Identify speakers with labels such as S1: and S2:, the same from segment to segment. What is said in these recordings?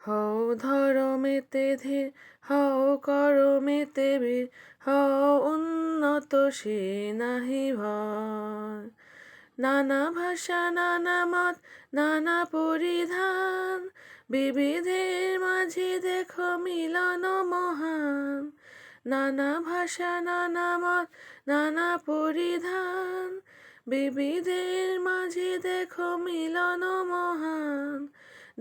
S1: হও ধরমেতে ধীর, হও করমেতে বীর, হও উন্নত সে নাহি ভয়। নানা ভাষা নানা মত নানা পরিধান, বিবিধের মাঝে দেখো মিলন মহান। নানা ভাষা নানা মত নানা পরিধান, বিবিধের মাঝে দেখো মিলন মহান।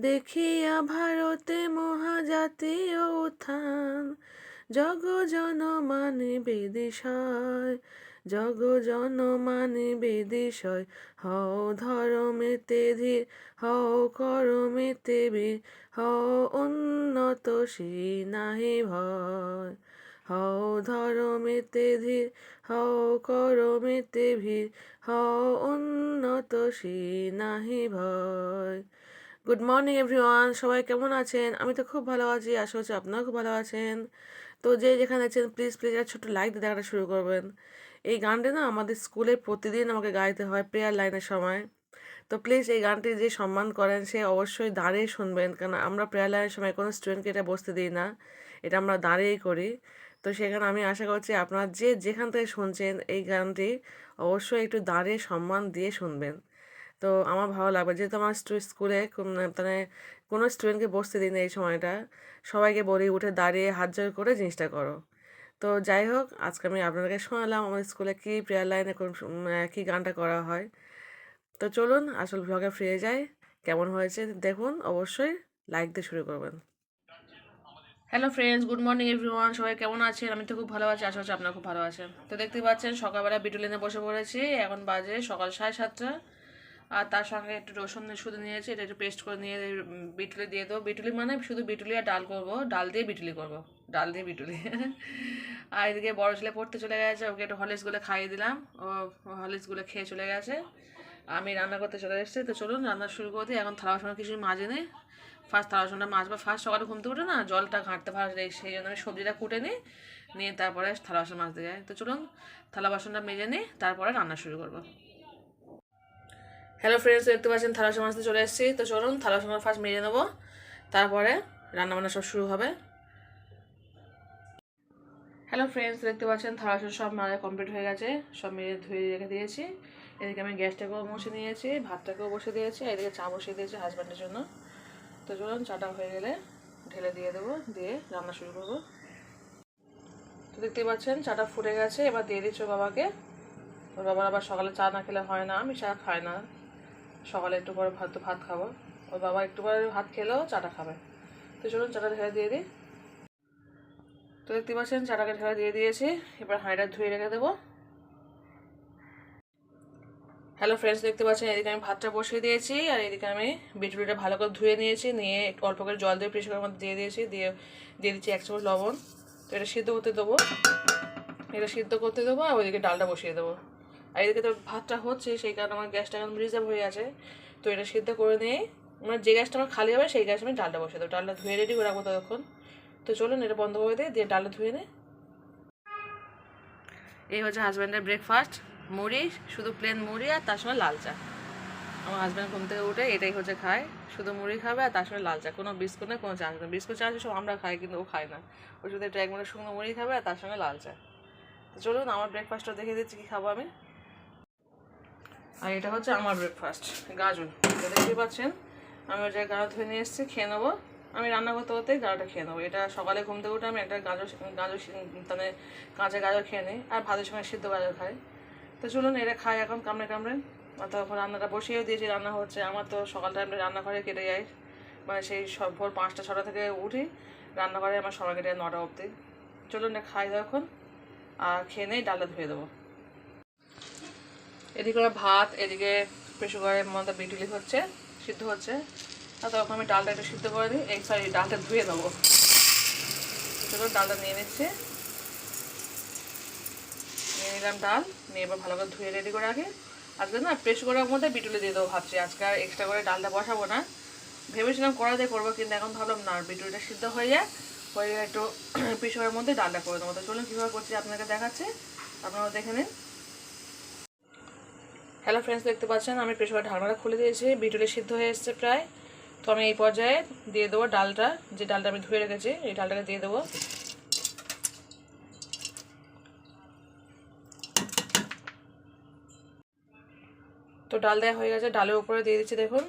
S1: দেখিয়া ভারতে মহাজাতীয় উত্থান, জগ জনমানে বেদিশয়, জগ জনমানে বেদিশয়। হও ধরমেতে ধীর, হও করমেতে বীর, হও উন্নত সে নাহি ভয়। হও ধরমেতে ধীর, হও করমেতে বীর, হও উন্নত সে নাহি ভয়। গুড মর্নিং এভরিওয়ান, সবাই কেমন আছেন? আমি তো খুব ভালো আছি, আশা করছি আপনারাও খুব ভালো আছেন। তো যে যেখানে আছেন প্লিজ প্লিজ একটা ছোট্ট লাইক দিয়ে দেখাটা শুরু করবেন। এই গানটি না আমাদের স্কুলে প্রতিদিন আমাকে গাইতে হয় প্রেয়ার লাইনের সময়। তো প্লিজ এই গানটি যে সম্মান করেন সে অবশ্যই দাঁড়িয়ে শুনবেন, কারণ আমরা প্রেয়ার লাইনের সময় কোনো স্টুডেন্টকে এটা বসতে দিই না, এটা আমরা দাঁড়িয়েই করি। তো সেখানে আমি আশা করছি আপনারা যে যেখান থেকে শুনছেন এই গানটি অবশ্যই একটু দাঁড়িয়ে সম্মান দিয়ে শুনবেন। তো আমার ভালো লাগবে, যেহেতু আমার স্কুলে মানে কোনো স্টুডেন্টকে বসতে দিই না এই সময়টা, সবাইকে বলি উঠে দাঁড়িয়ে হাত জোড় করে জিনিসটা করো। তো যাই হোক, আজকে আমি আপনাদেরকে শোনালাম আমাদের স্কুলে কী প্রেয়ার লাইনে কোন কী গানটা করা হয়। তো চলুন আসল ভ্লগে ফিরে যাই। কেমন হয়েছে দেখুন, অবশ্যই লাইক দিয়ে শুরু করবেন। Hello friends, good morning everyone, সবাই কেমন আছেন? আমি তো খুব ভালো আছি, আশা করছি আপনারা খুব ভালো আছেন। তো দেখতে পাচ্ছেন সকালবেলা বিটুলিনে বসে পড়েছি, এখন বাজে সকাল 7:30। আর তার সঙ্গে একটু রসুন শুধু নিয়েছি, এটা একটু পেস্ট করে নিয়ে বিটুলি দিয়ে দেবো। বিটুলি মানে শুধু বিটুলি আর ডাল করবো, ডাল দিয়ে বিটুলি করবো, ডাল দিয়ে বিটুলি। আর এদিকে বড় ছেলে পড়তে চলে গেছে, ওকে একটু হরলিক্সগুলো খাইয়ে দিলাম, ও হরলিক্সগুলো খেয়ে চলে গেছে। আমি রান্না করতে চলে এসেছি। তো চলুন রান্না শুরু করে দিই। এখন থালা বাসন কিছু মাজে নিই। ফার্স্ট থালা বাসনটা মাজবো, ফার্স্ট সকালে ঘুম থেকে উঠে না জলটা ঘাঁটতে ফার্স্ট, সেই জন্য আমি সবজিটা কুটে নিই, নিয়ে তারপরে থালা বাসন মাজতে যাই। তো চলুন থালা বাসনটা মেজে নিই, তারপরে রান্না শুরু করবো। হ্যালো ফ্রেন্ডস, দেখতে পাচ্ছেন থালা বাসন মাজতে চলে এসেছি। তো চলুন থালা বাসন ফার্স্ট মেজে নেবো, তারপরে রান্নাবান্না সব শুরু হবে। হ্যালো ফ্রেন্ডস, দেখতে পাচ্ছেন থালা বাসন সব মাজা কমপ্লিট হয়ে গেছে, সব মেজে ধুয়ে রেখে দিয়েছি। এদিকে আমি গ্যাসটাকেও মুছে নিয়েছি, ভাতটাকেও বসে দিয়েছি, এদিকে চা বসিয়ে দিয়েছি হাজব্যান্ডের জন্য। তো চলুন চাটা হয়ে গেলে ঢেলে দিয়ে দেবো, দিয়ে রান্না শুরু করবো। তো দেখতেই পাচ্ছেন চাটা ফুটে গেছে, এবার দিয়ে দিচ্ছ বাবাকে। ওর বাবার আবার সকালে চা না খেলে হয় না, আমি চা খাই না, সকালে একটু পরে ভাত খাবো। ওর বাবা একটু পরে ভাত খেলেও চাটা খাবে। তো চলুন চাটা ঢেলে দিয়ে দিই। তো দেখতে পাচ্ছেন চাটাকে ঢেলে দিয়ে দিয়েছি, এবার হাঁড়িটা ধুয়ে রেখে দেবো। হ্যালো ফ্রেন্ডস, দেখতে পাচ্ছেন এদিকে আমি ভাতটা বসিয়ে দিয়েছি, আর এদিকে আমি বিটরুটিটা ভালো করে ধুয়ে নিয়েছি, নিয়ে একটু অল্প করে জল দিয়ে প্রেশারের মধ্যে দিয়ে দিয়েছি, দিয়ে দিচ্ছি 1 চামচ লবণ। তো এটা সিদ্ধ করতে দেবো, এটা সিদ্ধ করতে দেবো, আর ওইদিকে ডালটা বসিয়ে দেবো। আর এদিকে তো ভাতটা হচ্ছে, সেই কারণে আমার গ্যাসটা এখন রিজার্ভ হয়ে আছে। তো এটা সিদ্ধ করে নিয়ে মানে যে গ্যাসটা আমার খালি হবে সেই গ্যাসে আমি ডালটা বসিয়ে দেবো, ডালটা ধুয়ে রেডি করে রাখবো ততক্ষণ। তো চলুন এটা বন্ধ করে দিয়ে ডালটা ধুয়ে নিই। এই হচ্ছে হাজব্যান্ডের ব্রেকফাস্ট, মুড়ি, শুধু প্লেন মুড়ি আর তার সঙ্গে লাল চা। আমার হাজব্যান্ড ঘুম থেকে উঠে এটাই হচ্ছে খায়, শুধু মুড়ি খাবে আর তার সঙ্গে লাল চা, কোনো বিস্কুট নেই, কোনো চা নেই। বিস্কুট চা সব আমরা খাই, কিন্তু ও খায় না, ও শুধু একটা 1 মিনিট শুকনো মুড়ি খাবে আর তার সঙ্গে লাল চা। তো চলুন আমার ব্রেকফাস্টটা দেখে দিচ্ছি কী খাবো আমি। আর এটা হচ্ছে আমার ব্রেকফাস্ট, গাজর। তো দেখতেই পাচ্ছেন আমি ওই জায়গায় গাজর ধুয়ে নিয়ে এসেছি, খেয়ে নেবো। আমি রান্না করতে করতেই গাজরটা খেয়ে নেবো। এটা সকালে ঘুম থেকে উঠে আমি একটা গাজর গাজর মানে কাঁচা গাজর খেয়ে নিই, আর ভাতের সঙ্গে সিদ্ধ গাজর খাই। তো চলুন এটা খাই এখন কামড়ে কামড়ে। তখন রান্নাটা বসিয়েও দিয়েছি, রান্না হচ্ছে। আমার তো সকাল টাইমটা রান্নাঘরে কেটে যায়, মানে সেই সব ভোর 5টা 6টা থেকে উঠি, রান্নাঘরে আমার সময় কেটে 9টা অবধি। চলুন এটা খাই এখন, আর খেয়ে নেই, ডালটা ধুয়ে দেবো। এদিকে ভাত, এদিকে প্রেসার কুকারের মধ্যে বিটুলি হচ্ছে, সিদ্ধ হচ্ছে। আর তখন আমি ডালটা একটু সিদ্ধ করে দিই, সরি ডালটা ধুয়ে দেবো। চলো ডালটা নিয়ে নিচ্ছি, নিয়ে নিলাম ডাল, নিয়ে এবার ভালো করে ধুয়ে রেডি করে রাখি। আজকে না প্রেসার কুকারের মধ্যে বিটুলি দিয়ে দেবো ভাবছি, আজকে আর এক্সট্রা করে ডালটা বসাবো না। ভেবেছিলাম কড়াইতে করবো, কিন্তু এখন ভাবলাম না, বিটুলিটা সিদ্ধ হয়ে যায়, একটু প্রেসার কুকারের মধ্যে ডালটা করে দেবো। তো চলুন কীভাবে করছি আপনাকে দেখাচ্ছি, আপনারাও দেখে নিন। হ্যালো ফ্রেন্ডস, দেখতে পাচ্ছেন আমি প্রেসার কুকারের ঢাকনাটা খুলে দিয়েছি, বিটুলি সিদ্ধ হয়ে এসছে প্রায়। তো আমি এই পর্যায়ে দিয়ে দেবো ডালটা, যে ডালটা আমি ধুয়ে রেখেছি এই ডালটাকে দিয়ে দেবো। তো ডাল দেওয়া হয়ে গেছে, ডালের উপরে দিয়ে দিচ্ছি দেখুন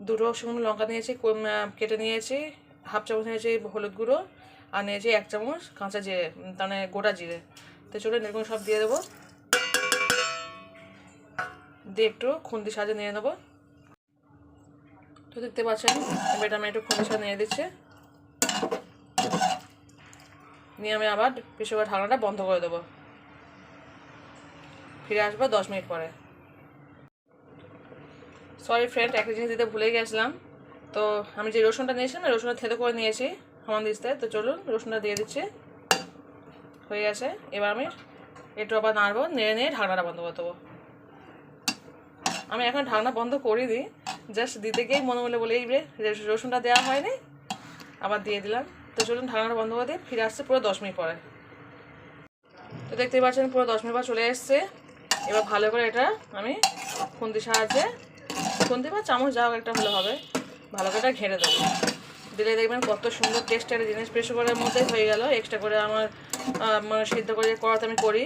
S1: 2টো শুকনো লঙ্কা নিয়েছি, কেটে নিয়েছি, হাফ চামচ নিয়েছি হলুদ গুঁড়ো, আর নিয়েছি 1 চামচ কাঁচা জিরে, মানে গোটা জিরে। তো চলুন এরকম সব দিয়ে দেবো, দিয়ে একটু খুন্তি সাহায্যে নিয়ে নেবো। তো দেখতে পাচ্ছেন এবার আমি একটু খুন্তি সাহায্যে নিয়ে দিচ্ছি, নিয়ে আমি আবার প্রেসার ঢাকনাটা বন্ধ করে দেবো। ফিরে আসবো 10 মিনিট পরে। সরি ফ্রেন্ড, একটা জিনিস দিতে ভুলে গেছিলাম। তো আমি যে রসুনটা নিয়েছিলাম না, রসুনটা থেতো করে নিয়েছি দিতে। তো চলুন রসুনটা দিয়ে দিচ্ছি, হয়ে গেছে। এবার আমি একটু আবার নাড়বো, নেড়ে নিয়ে ঢাকনাটা বন্ধ করে দেবো। আমি এখন ঢাকনা বন্ধ করিনি, জাস্ট দিতে গিয়েই মনে হলো বলে এই রসুনটা দেওয়া হয়নি, আবার দিয়ে দিলাম। তো চলুন ঢাকনাটা বন্ধ করে দিয়ে ফিরে আসছে পুরো 10 মিনিট পরে। তো দেখতেই পাচ্ছেন পুরো 10 মিনিট পর চলে এসছে। এবার ভালো করে এটা আমি খুন্তির সাহায্যে, খুন্তি বা চামচ যাও একটা হলে হবে, ভালো করে এটা ঘেঁটে দেবো। দিলে দেখবেন কত সুন্দর টেস্টের জিনিস। প্রেসার কুকারের মধ্যেই হয়ে গেল, এক্সট্রা করে আমার মানে সিদ্ধ করে করাতে আমি করি,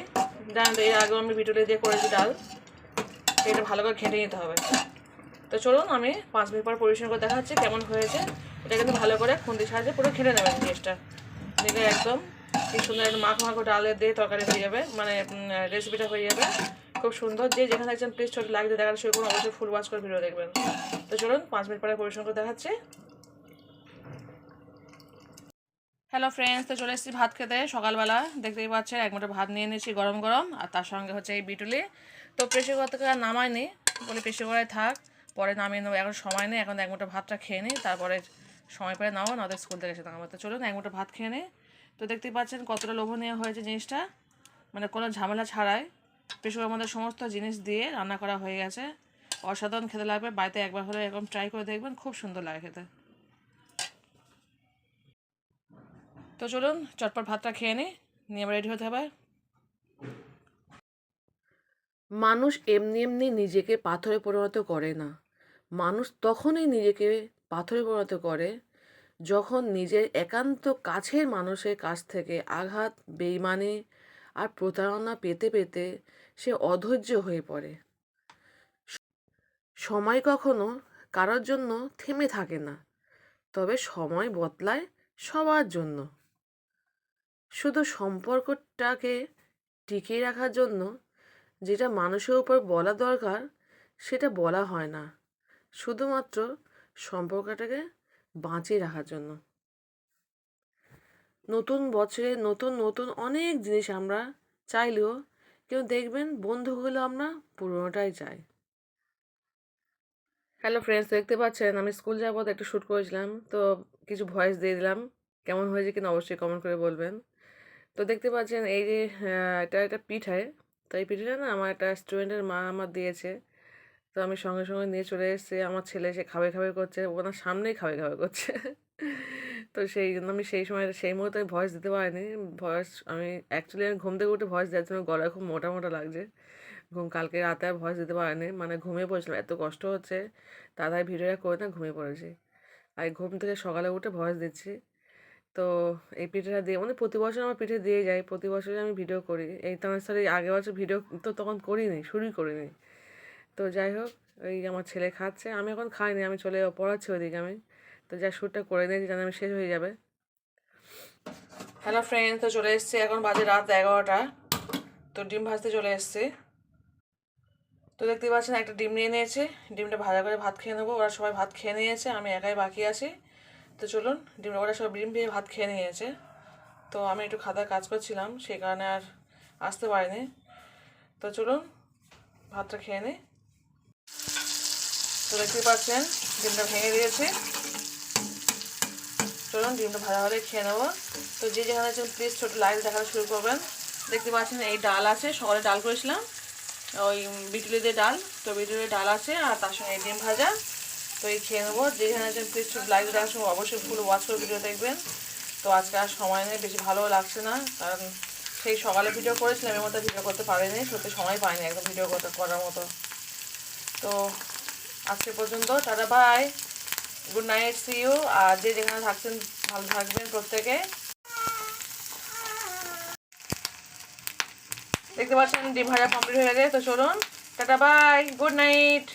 S1: জানেন তো এর আগেও আমি ভিডিওতে দিয়ে করেছি ডাল। এটা ভালো করে ঘেঁটে নিতে হবে। তো চলুন আমি 5 মিনিট পর পরিবেশন করে দেখাচ্ছি কেমন হয়েছে। এটা কিন্তু ভালো করে খুন্তির সাহায্যে পুরো ঘেঁটে নেবেন জিনিসটা, দিলে একদম কি সুন্দর একটা মাখো মাখো ডালের দিয়ে তরকারি হয়ে যাবে, মানে রেসিপিটা হয়ে যাবে খুব সুন্দর। যে যেখানে দেখছেন প্লিজ ছোটো লাইক দিয়ে দেখার শুরু করুন, অবশ্যই ফুল ওয়াচ করে ভিডিও দেখবেন। তো চলুন 5 মিনিট পরে পরিবেশন করে দেখাচ্ছি। হ্যালো ফ্রেন্ডস, তো চলে এসেছি ভাত খেতে সকালবেলা। দেখতেই পাচ্ছেন 1 মুঠো ভাত নিয়ে নিয়েছি গরম গরম, আর তার সঙ্গে হচ্ছে এই বিটুলি। তো প্রেসার কুকার থেকে আর নামাইনি, বলে প্রেসার কুকারে থাক, পরে নামিয়ে নেবো, এখন সময় নেই। এখন 1 মুঠো ভাতটা খেয়ে নিই, তারপরে সময় পেলে নাও, না স্কুল থেকে এসে নামাবো। তো চলুন 1 মুঠো ভাত খেয়ে নিই। তো দেখতেই পাচ্ছেন কতটা লোভনীয় হয়েছে জিনিসটা, মানে কোনো ঝামেলা ছাড়াই প্রেসার কুকারের মধ্যে সমস্ত জিনিস দিয়ে রান্না করা হয়ে গেছে। অসাধারণ খেতে লাগবে, বাড়িতে একবার হলে এরকম ট্রাই করে দেখবেন, খুব সুন্দর লাগে খেতে। তো চলুন চটপট ভাতটা খেয়ে নিই, নিয়ে রেডি হতে হবে। মানুষ এমনি এমনি নিজেকে পাথরে পরিণত করে না, মানুষ তখনই নিজেকে পাথরে পরিণত করে যখন নিজের একান্ত কাছের মানুষের কাছ থেকে আঘাত, বেইমানি আর প্রতারণা পেতে পেতে সে অধৈর্য হয়ে পড়ে। সময় কখনো কারোর জন্য থেমে থাকে না, তবে সময় বদলায় সবার জন্য। শুধু সম্পর্কটাকে টিকিয়ে রাখার জন্য যেটা মানুষের উপর বলা দরকার সেটা বলা হয় না, শুধুমাত্র সম্পর্কটাকে বাঁচিয়ে রাখার জন্য। নতুন বছরে নতুন নতুন অনেক জিনিস আমরা চাইলেও কেউ দেখবেন বন্ধু হলে আমরা পুরোনোটাই চাই। হ্যালো ফ্রেন্ডস, দেখতে পাচ্ছেন আমি স্কুল যাবো একটু শ্যুট করেছিলাম, তো কিছু ভয়েস দিয়ে দিলাম, কেমন হয়েছে কিনা অবশ্যই কমেন্ট করে বলবেন। তো দেখতে পাচ্ছেন এই যে এটা একটা পিঠায়, তো এই পিঠাটা না আমার একটা স্টুডেন্টের মা আমার দিয়েছে। তো আমি সঙ্গে সঙ্গে নিয়ে চলে এসেছি, আমার ছেলে এসে খাবে খাবে করছে, ওনার সামনেই খাবে খাবে করছে। তো সেই জন্য আমি সেই সময় সেই মুহূর্তে আমি ভয়েস দিতে পারিনি। ভয়েস আমি অ্যাকচুয়ালি আমি ঘুম থেকে উঠে ভয়েস দেওয়ার জন্য গলায় খুব মোটা মোটা লাগছে, কালকে রাতে আর ভয়েস দিতে পারিনি, মানে ঘুমিয়ে পড়েছিলাম, এত কষ্ট হচ্ছে তাড়াতাড়ি ভিডিওটা করে না ঘুমিয়ে পড়েছি। আর ঘুম থেকে সকালে উঠে ভয়েস দিচ্ছি। তো এই পিঠেটা দিয়ে মানে প্রতি বছর আমার পিঠে দিয়ে যায়, প্রতি বছরই আমি ভিডিও করি। এই তার আগের বছর ভিডিও তো তখন করিনি, শুরুই করিনি। তো যাই হোক, ওই আমার ছেলে খাচ্ছে, আমি এখন খাইনি, আমি চলে পড়াচ্ছি ওইদিকে আমি। তো যা শ্যুটটা করে নিয়েছি জানি আমি শেষ হয়ে যাবে। হ্যালো ফ্রেন্ডস, তো চলে এসছি, এখন বাজে রাত 11টা। তো ডিম ভাজতে চলে এসছি। তো দেখতে পাচ্ছেন একটা ডিম নিয়ে নিয়েছি, ডিমটা ভাজা করে ভাত খেয়ে নেবো। ওরা সবাই ভাত খেয়ে নিয়েছে, আমি একাই বাকি আছি। তো চলুন ওরা সব ডিম দিয়ে ভাত খেয়ে নিয়েছে। তো আমি একটু খাতায় কাজ করছিলাম, সেই কারণে আর আসতে পারিনি। তো চলুন ভাতটা খেয়ে নিই। তো দেখতে পাচ্ছেন ডিমটা ভেঙে দিয়েছি, চলুন ডিমটা ভালো ভালো খেয়ে নেবো। তো যে যেখানে আছেন প্লিজ ছোটো লাইক দেখানো শুরু করবেন। দেখতে পাচ্ছেন এই ডাল আছে, সকালে ডাল করেছিলাম ওই বিটুলি দিয়ে ডাল, তো বিটুলি ডাল আছে আর তার সঙ্গে ডিম ভাজা। তো এই খেয়ে নেবো। যেখানে আছেন প্লিজ ছোটো লাইক দেখার সময় অবশ্যই ফুল ওয়াচ করে ভিডিও দেখবেন। তো আজকে আর সময় নেই, বেশি ভালোও লাগছে না, কারণ সেই সকালে ভিডিও করেছিলাম, এর মধ্যে ভিডিও করতে পারিনি, সত্যি সময় পাইনি একদম ভিডিও করার মতো। তো আজকে পর্যন্ত, tata bye. Good night, see you. আর যে যেখানে থাকছেন ভালো থাকবেন প্রত্যেকে। দেখতে পাচ্ছেন ডিম ভাজা কমপ্লিট হয়ে গেছে। তো চলুন, টাটা, বাই, গুড নাইট।